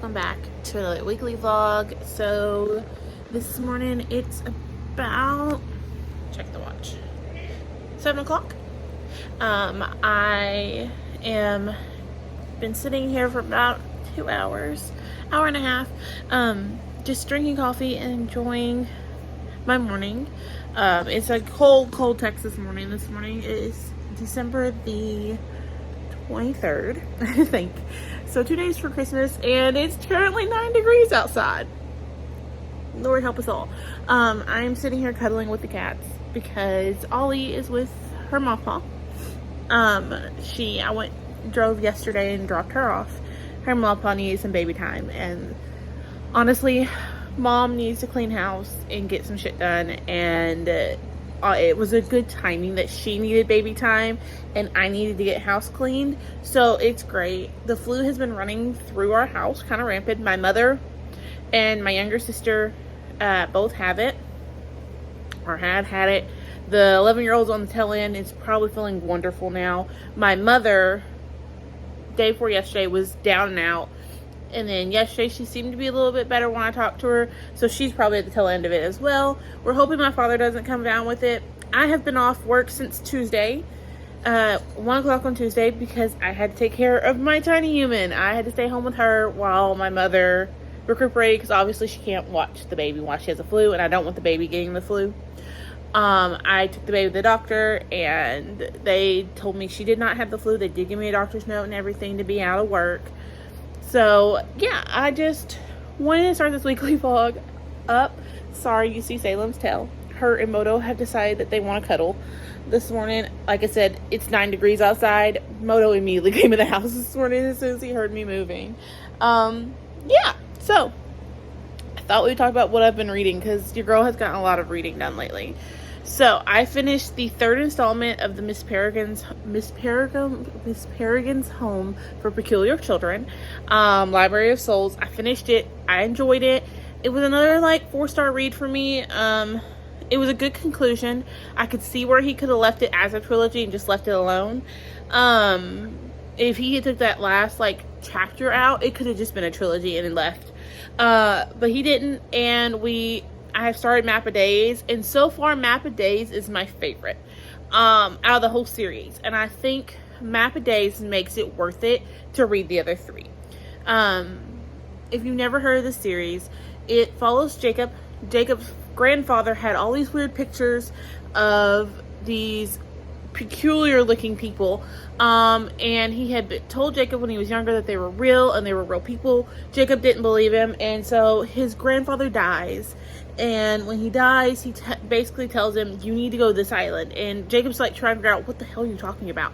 welcome back to another weekly vlog. So this morning it's about, check the watch, 7 o'clock. I am been sitting here for about 2 hours, hour and a half, just drinking coffee and enjoying my morning. It's a cold Texas morning. This morning is December the 23rd, I think. So 2 days for Christmas, and it's currently 9 degrees outside. Lord help us all. I'm sitting here cuddling with the cats because Ollie is with her mama. I drove yesterday and dropped her off. Her mama needs some baby time, and honestly, mom needs to clean house and get some shit done, and it was a good timing that she needed baby time and I needed to get house cleaned. So it's great. The flu has been running through our house kind of rampant. My mother and my younger sister both have it, or had it. The 11-year-old's on the tail end, is probably feeling wonderful now. My mother, day before yesterday, was down and out. And then yesterday she seemed to be a little bit better when I talked to her. So she's probably at the tail end of it as well. We're hoping my father doesn't come down with it. I have been off work since Tuesday. 1 o'clock on Tuesday, because I had to take care of my tiny human. I had to stay home with her while my mother recuperated, because obviously she can't watch the baby while she has a flu. And I don't want the baby getting the flu. I took the baby to the doctor, and they told me she did not have the flu. They did give me a doctor's note and everything to be out of work. So, yeah, I just wanted to start this weekly vlog up. Sorry, you see Salem's tail. Her and Moto have decided that they want to cuddle. This morning, like I said, it's 9 degrees outside. Moto immediately came in the house this morning as soon as he heard me moving. Yeah, so I thought we'd talk about what I've been reading, because your girl has gotten a lot of reading done lately. So I finished the 3rd installment of the Miss Peregrine's Home for Peculiar Children, Library of Souls. I finished it. I enjoyed it. It was another 4-star read for me. It was a good conclusion. I could see where he could have left it as a trilogy and just left it alone. If he had took that last chapter out, it could have just been a trilogy and then left. But he didn't, and I have started Map of Days, and so far Map of Days is my favorite out of the whole series, and I think Map of Days makes it worth it to read the other 3. If you've never heard of the series, it follows Jacob. Jacob's grandfather had all these weird pictures of these peculiar looking people, and he had told Jacob when he was younger that they were real and they were real people. Jacob didn't believe him, and so his grandfather dies, and when he dies, he basically tells him, you need to go to this island. And Jacob's trying to figure out, what the hell are you talking about?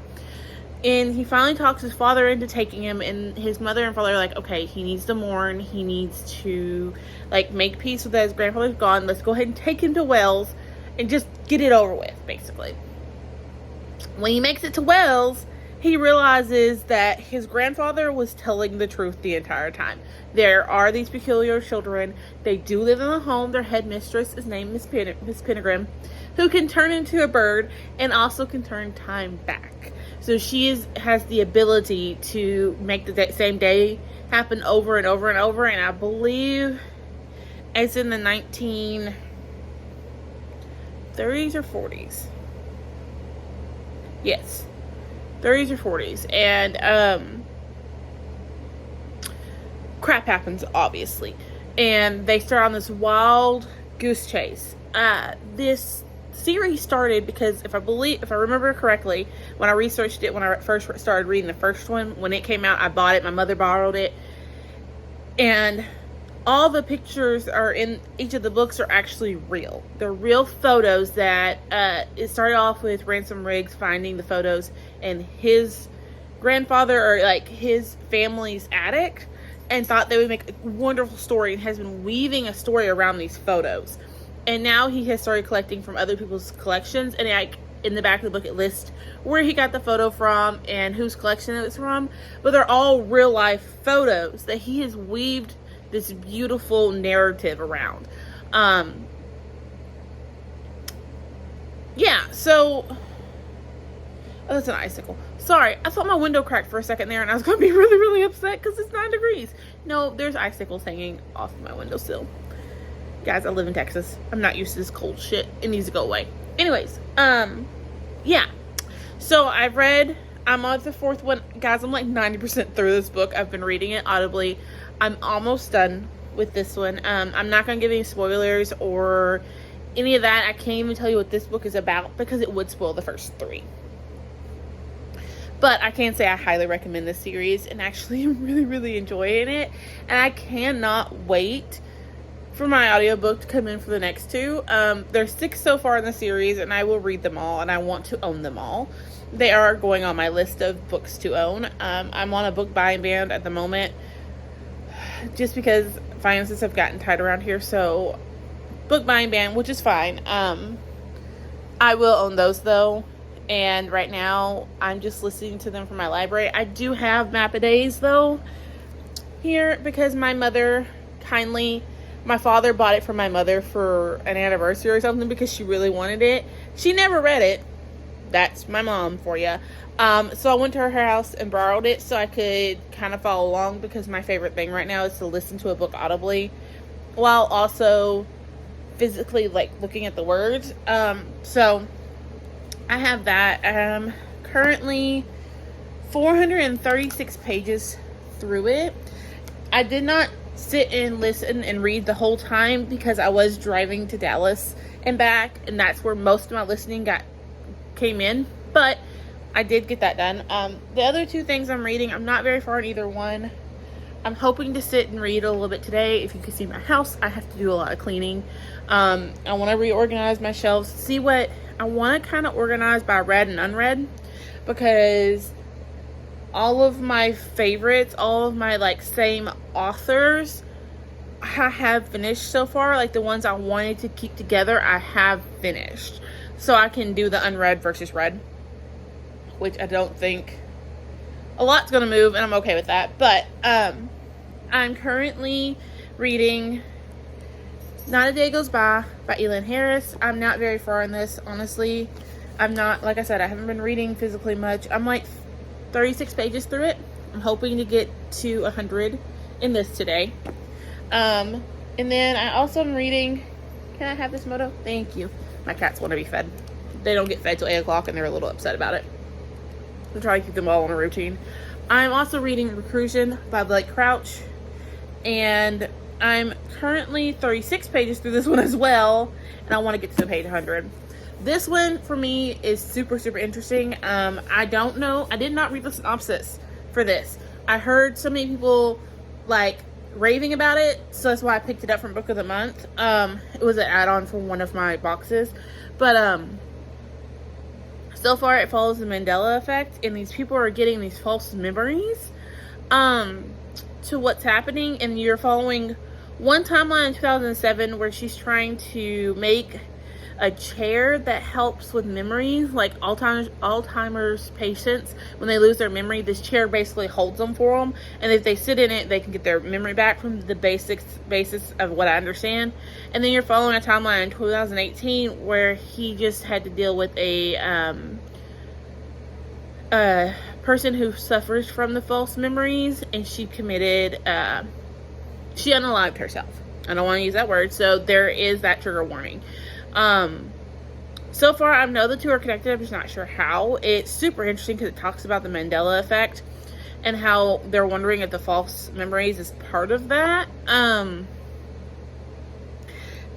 And he finally talks his father into taking him, and his mother and father are like, okay, he needs to mourn, he needs to make peace with that his grandfather's gone, let's go ahead and take him to Wales and just get it over with, basically. When he makes it to Wales, he realizes that his grandfather was telling the truth the entire time. There are these peculiar children. They do live in a home. Their headmistress is named Miss Penegrim, who can turn into a bird and also can turn time back. So she has the ability to make the same day happen over and over and over. And I believe it's in the 1930s or 40s. Yes, 30s or 40s, and crap happens, obviously, and they start on this wild goose chase. This series started because, if I remember correctly, when I researched it, when I first started reading the first one, when it came out, I bought it. My mother borrowed it, and all the pictures are in each of the books are actually real. They're real photos that, it started off with Ransom Riggs finding the photos in his grandfather, or his family's attic, and thought they would make a wonderful story, and has been weaving a story around these photos. And now he has started collecting from other people's collections, and in the back of the book it lists where he got the photo from and whose collection it was from. But they're all real life photos that he has weaved this beautiful narrative around. Yeah, so Oh, that's an icicle. Sorry, I thought my window cracked for a second there and I was going to be really, really upset because it's 9 degrees. No, there's icicles hanging off my windowsill. Guys, I live in Texas. I'm not used to this cold shit. It needs to go away. Anyways, yeah. So I'm on the 4th one. Guys, I'm like 90% through this book. I've been reading it audibly. I'm almost done with this one. I'm not going to give any spoilers or any of that. I can't even tell you what this book is about because it would spoil the first 3. But I can say I highly recommend this series, and actually I'm really, really enjoying it. And I cannot wait for my audiobook to come in for the next 2. There's 6 so far in the series, and I will read them all, and I want to own them all. They are going on my list of books to own. I'm on a book buying ban at the moment, just because finances have gotten tight around here. So book buying ban, which is fine. I will own those though. And right now, I'm just listening to them from my library. I do have Map of Days, though, here, because my father bought it for my mother for an anniversary or something because she really wanted it. She never read it. That's my mom for you. So I went to her house and borrowed it so I could kind of follow along, because my favorite thing right now is to listen to a book audibly while also physically, like, looking at the words. So I have that. Currently 436 pages through it. I did not sit and listen and read the whole time because I was driving to Dallas and back, and that's where most of my listening came in, but I did get that done. The other 2 things I'm reading, I'm not very far in either one. I'm hoping to sit and read a little bit today. If you can see my house, I have to do a lot of cleaning. I want to reorganize my shelves, see what I want to kind of organize by read and unread, because all of my favorites, all of my like same authors I have finished so far. Like the ones I wanted to keep together, I have finished. So I can do the unread versus read, which I don't think a lot's going to move, and I'm okay with that. But I'm currently reading Not a Day Goes By Elin Harris. I'm not very far in this, honestly. I'm not, like I said, I haven't been reading physically much. I'm like 36 pages through it. I'm hoping to get to 100 in this today. And then I also am reading, can I have this, Moto? Thank you. My cats want to be fed. They don't get fed till 8 o'clock and they're a little upset about it. I'm trying to keep them all on a routine. I'm also reading Reclusion by Blake Crouch. And I'm currently 36 pages through this one as well, and I want to get to page 100. This one, for me, is super, super interesting. I don't know. I did not read the synopsis for this. I heard so many people, like, raving about it, so that's why I picked it up from Book of the Month. It was an add-on for one of my boxes. But, so far, it follows the Mandela effect, and these people are getting these false memories to what's happening, and you're following one timeline in 2007 where she's trying to make a chair that helps with memories, like Alzheimer's patients, when they lose their memory, this chair basically holds them for them, and if they sit in it, they can get their memory back from the basis of what I understand. And then you're following a timeline in 2018 where he just had to deal with a person who suffers from the false memories, and she unalived herself. I don't want to use that word, so there is that trigger warning. So far I know the 2 are connected. I'm just not sure how. It's super interesting because it talks about the Mandela effect and how they're wondering if the false memories is part of that.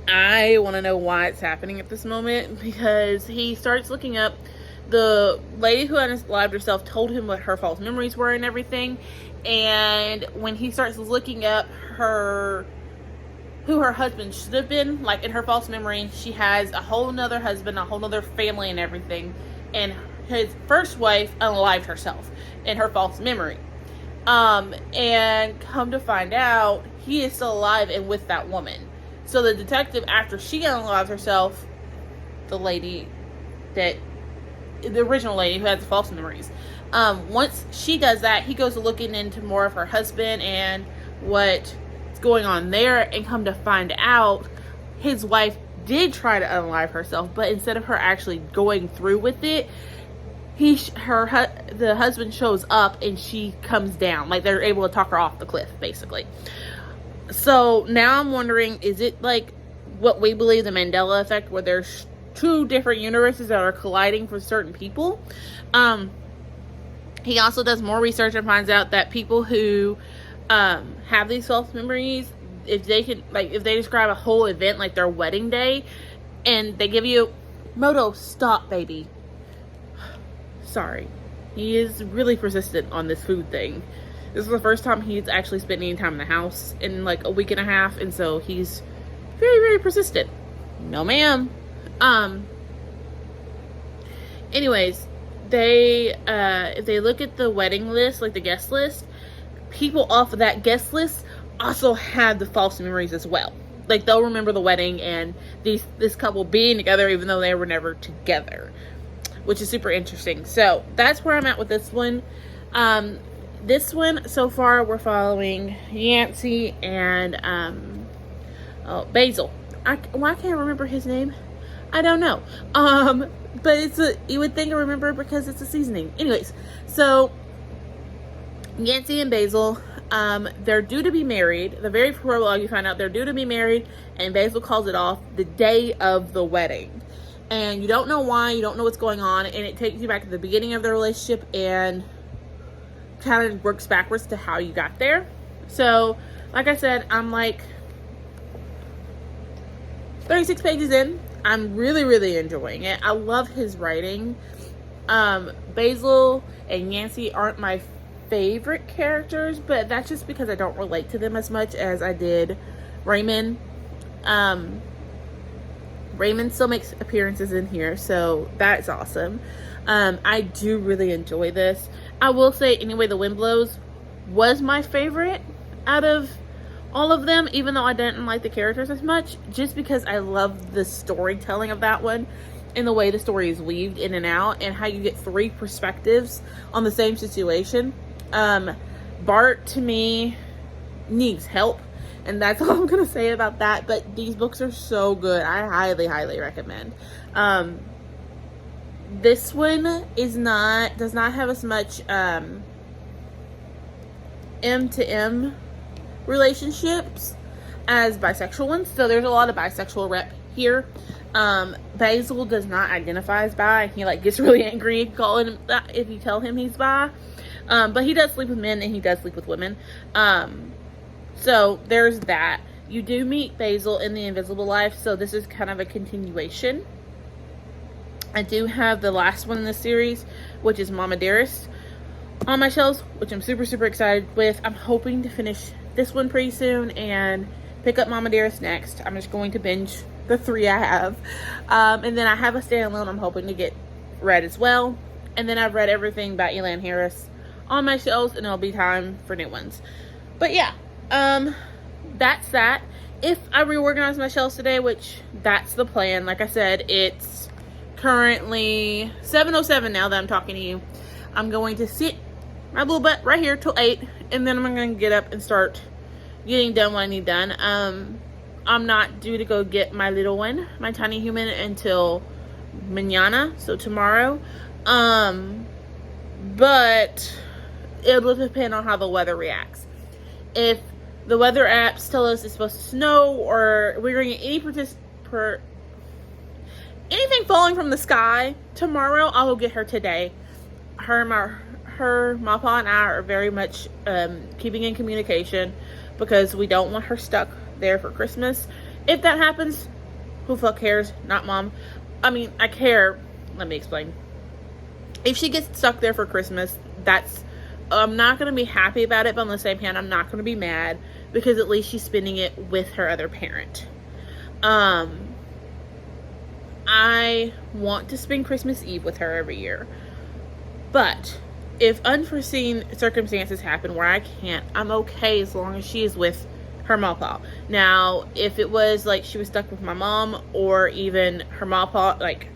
I want to know why it's happening at this moment, because he starts looking up. The lady who unalived herself told him what her false memories were and everything, and when he starts looking up who her husband should have been, like in her false memory, she has a whole nother husband, a whole nother family and everything, and his first wife unalived herself in her false memory. And come to find out, he is still alive and with that woman. So the detective, after she unalived herself, the original lady who has the false memories, once she does that, he goes looking into more of her husband and what's going on there, and come to find out his wife did try to unalive herself, but instead of her actually going through with it, the husband shows up and she comes down. Like, they're able to talk her off the cliff, basically. So now I'm wondering, is it like what we believe, the Mandela effect, where there's two different universes that are colliding for certain people? He also does more research and finds out that people who have these false memories, if they describe a whole event like their wedding day, and they give you, Moto, stop, baby. Sorry. He is really persistent on this food thing. This is the first time he's actually spent any time in the house in like a week and a half, and so he's very, very persistent. No, ma'am. Anyways, if they look at the wedding list, like the guest list, people off of that guest list also have the false memories as well. Like, they'll remember the wedding and this couple being together even though they were never together, which is super interesting. So that's where I'm at with this one. This one, so far, we're following Yancey and Basil. Why can't I remember his name? I don't know. But you would think I remember it because it's a seasoning. Anyways, so Yancey and Basil, they're due to be married. The very prologue, you find out they're due to be married, and Basil calls it off the day of the wedding. And you don't know why, you don't know what's going on, and it takes you back to the beginning of their relationship and kind of works backwards to how you got there. So, like I said, I'm like 36 pages in. I'm really, really enjoying it. I love his writing. Basil and Yancey aren't my favorite characters, but that's just because I don't relate to them as much as I did Raymond. Raymond still makes appearances in here, so that's awesome. I do really enjoy this. I will say, Anyway the Wind Blows was my favorite out of all of them, even though I didn't like the characters as much, just because I love the storytelling of that one and the way the story is weaved in and out and how you get three perspectives on the same situation. Bart, to me, needs help, and that's all I'm gonna say about that. But these books are so good. I highly, highly recommend. This one does not have as much M to M relationships as bisexual ones, so there's a lot of bisexual rep here. Basil does not identify as bi. He gets really angry calling him that if you tell him he's bi. But he does sleep with men and he does sleep with women. So there's that. You do meet Basil in The Invisible Life, so this is kind of a continuation. I do have the last one in the series, which is Mama Dearest, on my shelves, which I'm super, super excited with. I'm hoping to finish this one pretty soon and pick up Mama Dearest next. I'm just going to binge the 3 I have. And then I have a standalone I'm hoping to get read as well. And then I've read everything by Elan Harris on my shelves, and it'll be time for new ones. But yeah, that's that. If I reorganize my shelves today, which that's the plan, like I said, it's currently 7:07 now that I'm talking to you. I'm going to sit my little butt right here till 8, and then I'm going to get up and start getting done what I need done. I'm not due to go get my little one, my tiny human, until mañana, so tomorrow. But it'll depend on how the weather reacts. If the weather apps tell us it's supposed to snow, or we're going to get anything falling from the sky tomorrow, I will get her today. Mapa, and I are very much keeping in communication because we don't want her stuck there for Christmas. If that happens, who fuck cares? Not mom. I mean, I care. Let me explain. If she gets stuck there for Christmas, I'm not going to be happy about it, but on the same hand, I'm not going to be mad because at least she's spending it with her other parent. I want to spend Christmas Eve with her every year. But if unforeseen circumstances happen where I can't, I'm okay as long as she is with her mapa. Now, if it was like she was stuck with my mom, or even her mapa, like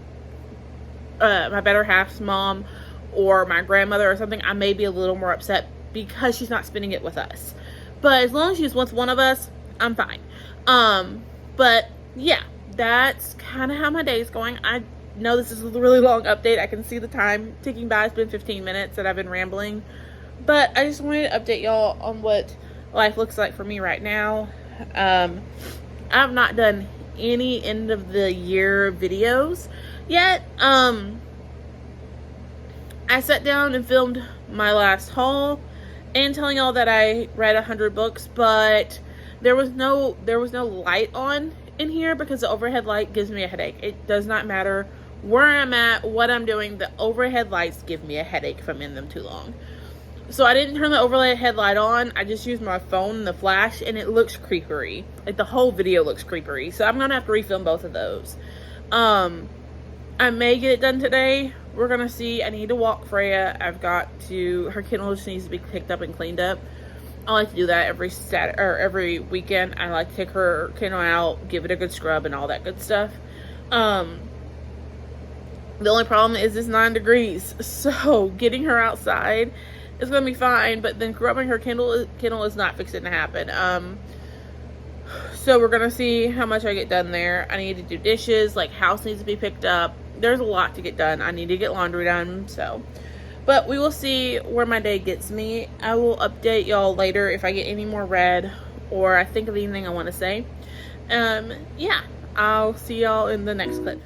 my better half's mom or my grandmother or something, I may be a little more upset because she's not spending it with us. But as long as she's with one of us, I'm fine. But yeah, that's kind of how my day is going. I know this is a really long update. I can see the time ticking by. It's been 15 minutes that I've been rambling. But I just wanted to update y'all on what life looks like for me right now. I've not done any end of the year videos yet. I sat down and filmed my last haul and telling y'all that I read 100 books, but there was no light on in here because the overhead light gives me a headache. It does not matter where I'm at, what I'm doing, the overhead lights give me a headache if I'm in them too long. So I didn't turn the overhead light on. I just used my phone and the flash, and it looks creepery. Like, the whole video looks creepery. So I'm gonna have to refilm both of those. I may get it done today. We're gonna see. I need to walk Freya. Her kennel just needs to be picked up and cleaned up. I like to do that every weekend. I like to take her kennel out, give it a good scrub and all that good stuff. The only problem is it's 9 degrees. So getting her outside is gonna be fine, but then scrubbing her kennel is not fixing to happen. So we're gonna see how much I get done there. I need to do dishes, like house needs to be picked up. There's a lot to get done. I need to get laundry done, so. But we will see where my day gets me. I will update y'all later if I get any more read or I think of anything I want to say. Yeah, I'll see y'all in the next clip.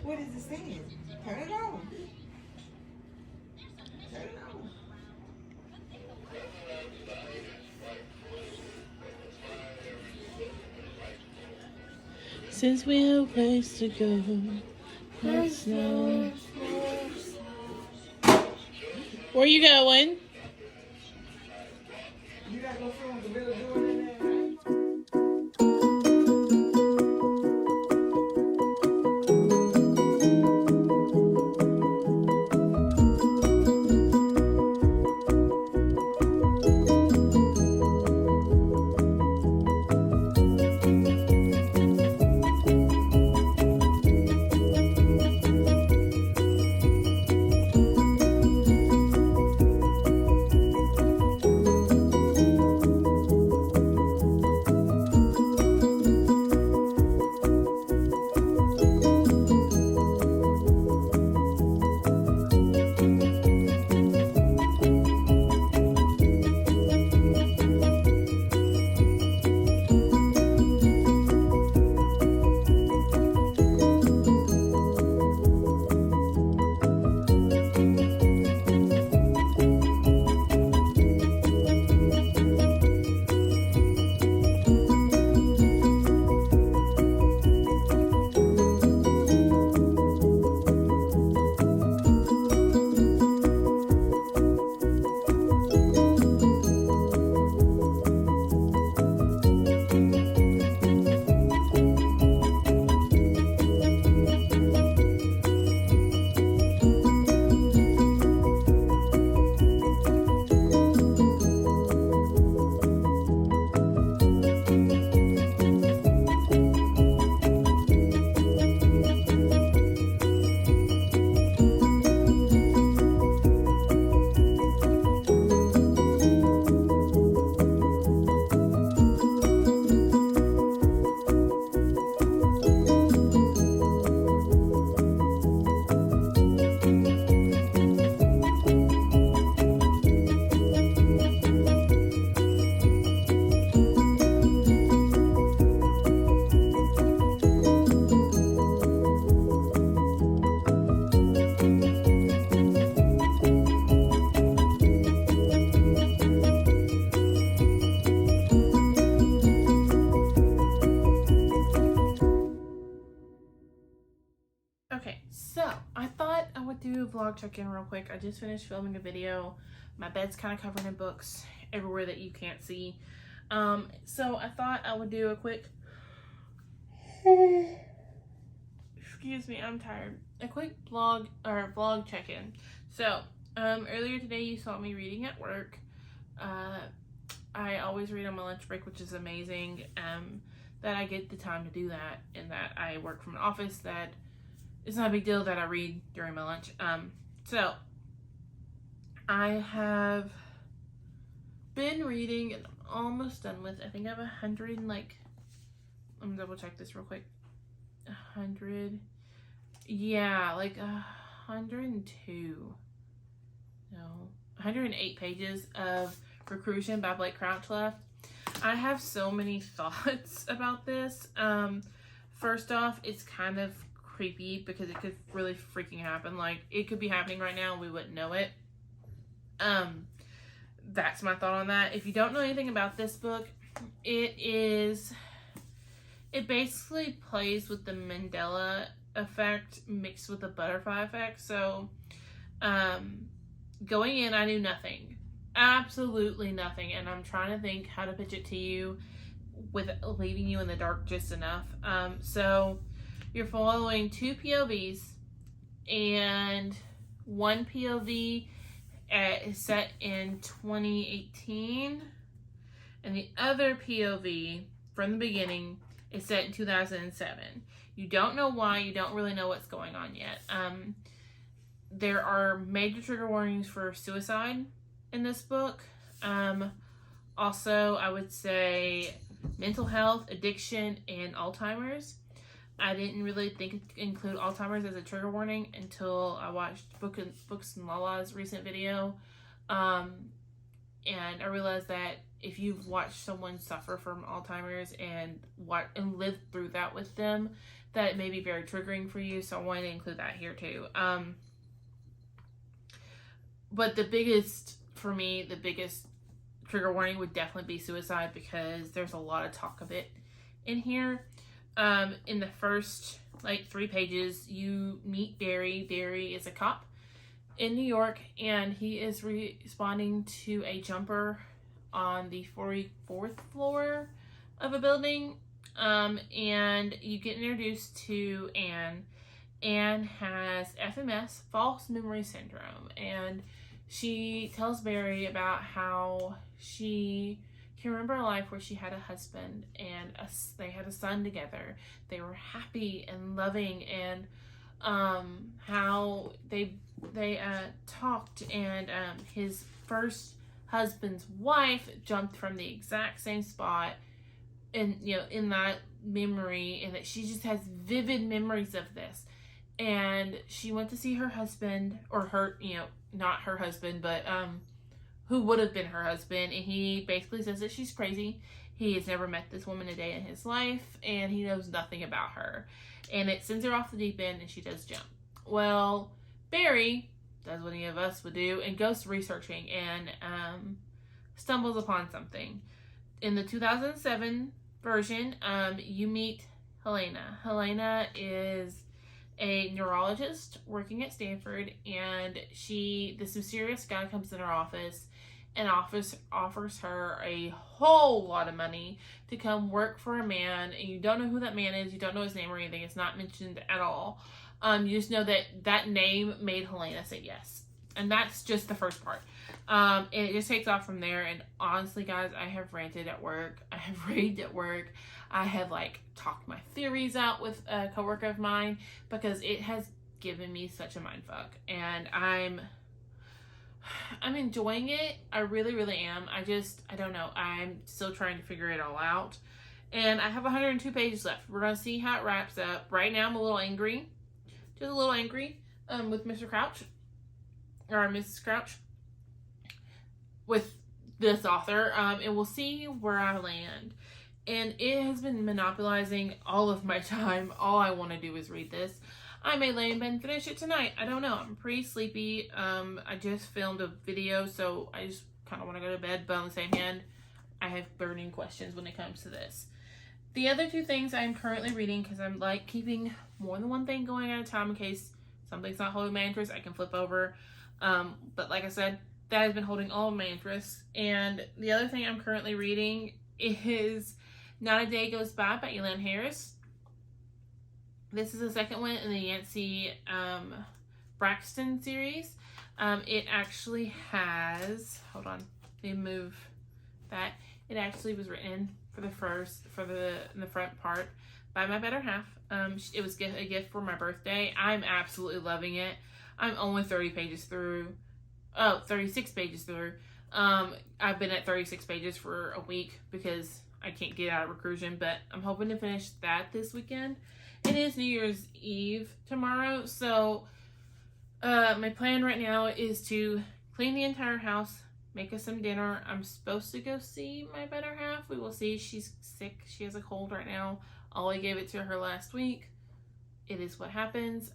What is it saying? Turn it on. Turn it on. Since we have a place to go, let's know. Where you going? You gotta go film the Gorilla doing in there, right? Okay, so I thought I would do a vlog check-in real quick. I just finished filming a video. My bed's kind of covered in books everywhere that you can't see. So I thought I would do a quick, excuse me, I'm tired. A quick vlog check-in. So, earlier today you saw me reading at work. I always read on my lunch break, which is amazing. That I get the time to do that, and that I work from an office that it's not a big deal that I read during my lunch. So I have been reading and I'm almost done with, I think I have 100 and like, let me double check this real quick. 100, yeah, like 102, no, 108 pages of Recrusion by Blake Crouch left. I have so many thoughts about this. First off, it's kind of creepy because it could really freaking happen. Like, it could be happening right now and we wouldn't know it. That's my thought on that. If you don't know anything about this book, it basically plays with the Mandela effect mixed with the butterfly effect. So, going in, I knew nothing. Absolutely nothing. And I'm trying to think how to pitch it to you with leaving you in the dark just enough. So you're following two POVs, and one POV is set in 2018, and the other POV from the beginning is set in 2007. You don't know why, you don't really know what's going on yet. There are major trigger warnings for suicide in this book. Also, I would say mental health, addiction, and Alzheimer's. I didn't really think to include Alzheimer's as a trigger warning until I watched Books and Lala's recent video. And I realized that if you've watched someone suffer from Alzheimer's and lived through that with them, that may be very triggering for you, so I wanted to include that here too. But the biggest, for me, the biggest trigger warning would definitely be suicide, because there's a lot of talk of it in here. In the first, 3 pages, you meet Barry. Barry is a cop in New York, and he is responding to a jumper on the 44th floor of a building. And you get introduced to Anne. Anne has FMS, false memory syndrome, and she tells Barry about how she can remember a life where she had a husband and they had a son together. They were happy and loving, and how they talked, and his first husband's wife jumped from the exact same spot in that memory, and that she just has vivid memories of this. And she went to see her husband, or her, not her husband, but who would have been her husband, and he basically says that she's crazy. He has never met this woman a day in his life, and he knows nothing about her. And it sends her off the deep end, and she does jump. Well, Barry does what any of us would do and goes researching, and stumbles upon something. In the 2007 version, you meet Helena. Helena is a neurologist working at Stanford, and this mysterious guy comes in her office and offers her a whole lot of money to come work for a man, and you don't know who that man is, you don't know his name or anything, it's not mentioned at all. You just know that name made Helena say yes. And that's just the first part. And it just takes off from there. And honestly, guys, I have ranted at work. I have raved at work. I have talked my theories out with a coworker of mine, because it has given me such a mindfuck. And I'm enjoying it. I really, really am. I don't know. I'm still trying to figure it all out. And I have 102 pages left. We're going to see how it wraps up. Right now, I'm a little angry. Just a little angry with Mr. Crouch. Or Mrs. Crouch. With this author. And we'll see where I land. And it has been monopolizing all of my time. All I want to do is read this. I may lay in bed and finish it tonight. I don't know. I'm pretty sleepy. I just filmed a video, so I just kind of want to go to bed. But on the same hand, I have burning questions when it comes to this. The other 2 things I'm currently reading, because I'm keeping more than one thing going at a time in case something's not holding my interest, I can flip over. But like I said, that has been holding all of my interest. And the other thing I'm currently reading is Not a Day Goes By Elan Harris. This is the second one in the Yancey Braxton series. It actually has, hold on, let me move that. It actually was written in the front part by my better half. It was a gift for my birthday. I'm absolutely loving it. I'm only 36 pages through. I've been at 36 pages for a week because I can't get out of reclusion, but I'm hoping to finish that this weekend. It is New Year's Eve tomorrow, so my plan right now is to clean the entire house, make us some dinner. I'm supposed to go see my better half. We will see. She's sick. She has a cold right now. Ollie gave it to her last week. It is what happens.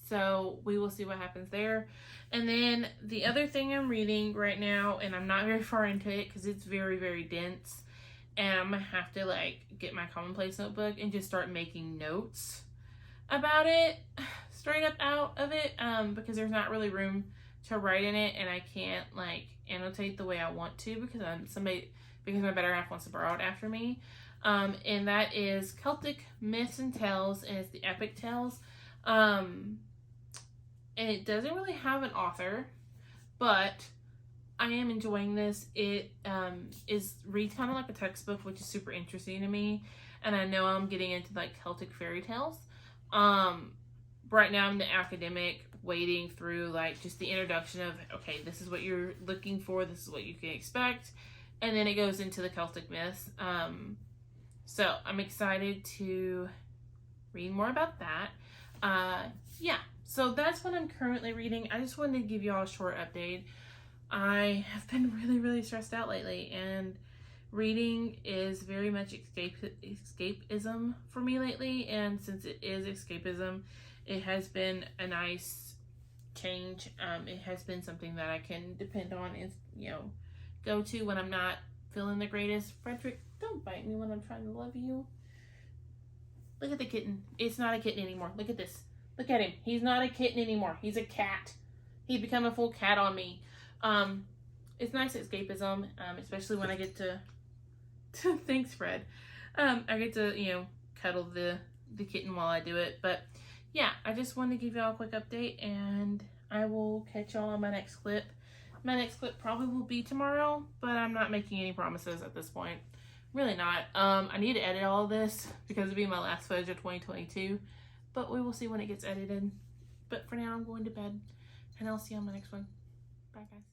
So we will see what happens there. And then the other thing I'm reading right now, and I'm not very far into it because it's very, very dense. And I'm going to have to get my commonplace notebook and just start making notes about it, straight up out of it, because there's not really room to write in it, and I can't annotate the way I want to because my better half wants to borrow it after me. And that is Celtic Myths and Tales, and it's the Epic Tales. And it doesn't really have an author, but I am enjoying this. It reads kind of like a textbook, which is super interesting to me. And I know I'm getting into Celtic fairy tales. Right now I'm the academic, wading through just the introduction of, okay, this is what you're looking for, this is what you can expect, and then it goes into the Celtic myths. So I'm excited to read more about that. Yeah, so that's what I'm currently reading. I just wanted to give you all a short update. I have been really, really stressed out lately, and reading is very much escapism for me lately, and since it is escapism, it has been a nice change. It has been something that I can depend on and, you know, go to when I'm not feeling the greatest. Frederick, don't bite me when I'm trying to love you. Look at the kitten. It's not a kitten anymore. Look at this. Look at him. He's not a kitten anymore. He's a cat. He's become a full cat on me. It's nice escapism, especially when I get to thanks, Fred. I get to, you know, cuddle the kitten while I do it. But yeah, I just wanted to give y'all a quick update, and I will catch y'all on my next clip. My next clip probably will be tomorrow, but I'm not making any promises at this point. Really not. I need to edit all of this because it'll be my last footage of 2022, but we will see when it gets edited. But for now, I'm going to bed, and I'll see you on my next one. Bye, guys.